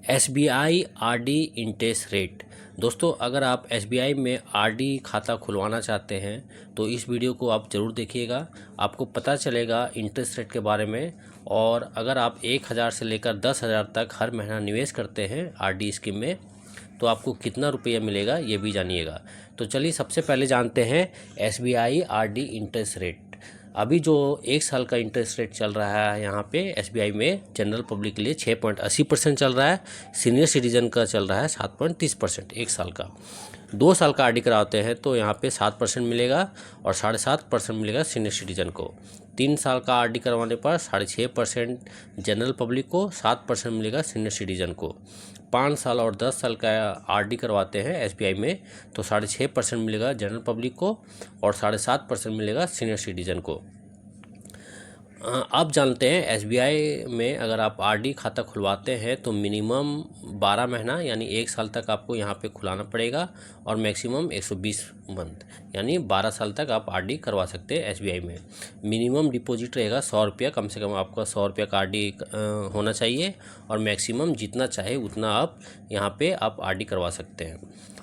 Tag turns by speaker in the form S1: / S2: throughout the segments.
S1: SBI RD interest rate. दोस्तों, अगर आप SBI में RD खाता खुलवाना चाहते हैं तो इस वीडियो को आप ज़रूर देखिएगा। आपको पता चलेगा इंटरेस्ट रेट के बारे में। और अगर आप 1000 से लेकर 10,000 तक हर महीना निवेश करते हैं RD स्कीम में तो आपको कितना रुपया मिलेगा ये भी जानिएगा। तो चलिए सबसे पहले जानते हैं SBI RD इंटरेस्ट रेट। अभी जो 1 साल का इंटरेस्ट रेट चल रहा है यहाँ पे SBI में जनरल पब्लिक के लिए 6.80% चल रहा है। सीनियर सिटीजन का चल रहा है 7.30% 1 साल का। 2 साल का RD कराते हैं तो यहाँ पे 7% मिलेगा और 7.5% मिलेगा सीनियर सिटीजन को। 3 साल का RD करवाने पर 6.5% जनरल पब्लिक को, 7% मिलेगा सीनियर सिटीजन को। 5 साल और 10 साल का RD करवाते हैं SBI में तो 6.5% मिलेगा जनरल पब्लिक को और 7.5% मिलेगा सीनियर सिटीजन को। अब जानते हैं SBI में अगर आप RD खाता खुलवाते हैं तो मिनिमम 12 महीना यानी 1 साल तक आपको यहाँ पे खुलाना पड़ेगा और मैक्सिमम 120 मंथ यानी 12 साल तक आप RD करवा सकते हैं SBI में। मिनिमम डिपॉजिट रहेगा 100 रुपया, कम से कम आपका 100 रुपया का RD होना चाहिए और मैक्सिमम जितना चाहे उतना आप यहाँ पे आप RD करवा सकते हैं।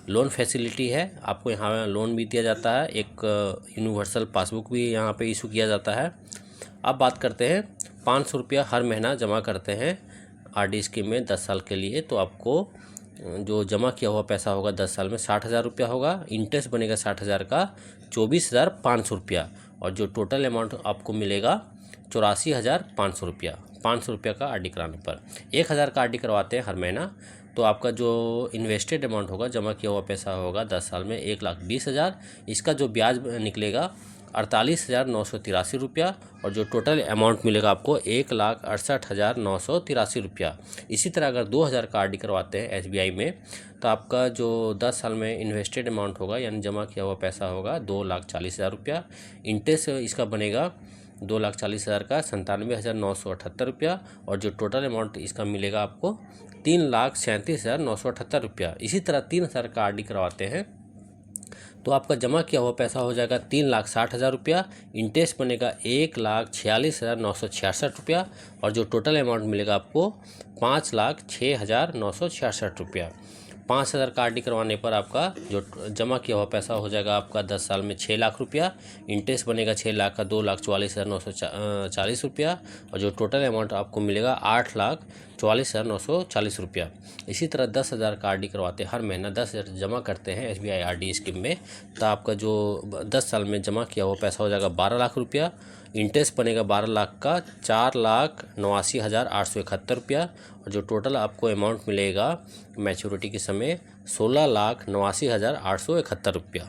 S1: लोन फैसिलिटी है, आपको यहाँ लोन भी दिया जाता है, एक यूनिवर्सल पासबुक भी यहाँ पे इशू किया जाता है। अब बात करते हैं 500 रुपया हर महीना जमा करते हैं RD स्कीम में 10 साल के लिए तो आपको जो जमा किया हुआ पैसा होगा 10 साल में 60,000 रुपया होगा। इंटरेस्ट बनेगा 60,000 का 24,500 रुपया और जो टोटल अमाउंट आपको मिलेगा 84,500 रुपया। 500 रुपया का RD कराने पर 1,000 का RD करवाते हैं हर महीना तो आपका जो इन्वेस्टेड अमाउंट होगा, जमा किया हुआ पैसा होगा 10 साल में 1,20,000। इसका जो ब्याज निकलेगा 48,983 रुपया और जो टोटल अमाउंट मिलेगा आपको 1,68,983 रुपया। इसी तरह अगर 2,000 का RD करवाते हैं SBI में तो आपका जो 10 साल में इन्वेस्टेड अमाउंट होगा यानी जमा किया हुआ पैसा होगा 2,40,000 रुपया। इंटरेस्ट इसका बनेगा 2,40,000 का 97,978 रुपया और जो टोटल अमाउंट इसका मिलेगा आपको 3,37,978 रुपया। इसी तरह 3,000 का RD करवाते हैं तो आपका जमा किया हुआ पैसा हो जाएगा 3,60,000 रुपया। इंटरेस्ट बनेगा 1,46,966 रुपया और जो टोटल अमाउंट मिलेगा आपको 5,06,966 रुपया। 5,000 का RD करवाने पर आपका जो जमा किया हुआ पैसा हो जाएगा आपका 10 साल में 6 लाख रुपया। इंटरेस्ट बनेगा 6 लाख का 2,44,940 रुपया और जो टोटल अमाउंट आपको मिलेगा 8,44,940 रुपया। इसी तरह 10,000 का RD करवाते हैं हर महीना 10,000 जमा करते हैं SBI RD स्कीम में तो आपका जो 10 साल में जमा किया हुआ पैसा हो जाएगा 12 लाख रुपया। इंटरेस्ट बनेगा 12 लाख का 4,89,871 रुपया और जो टोटल आपको अमाउंट मिलेगा मैच्योरिटी के समय 16,89,871 रुपया।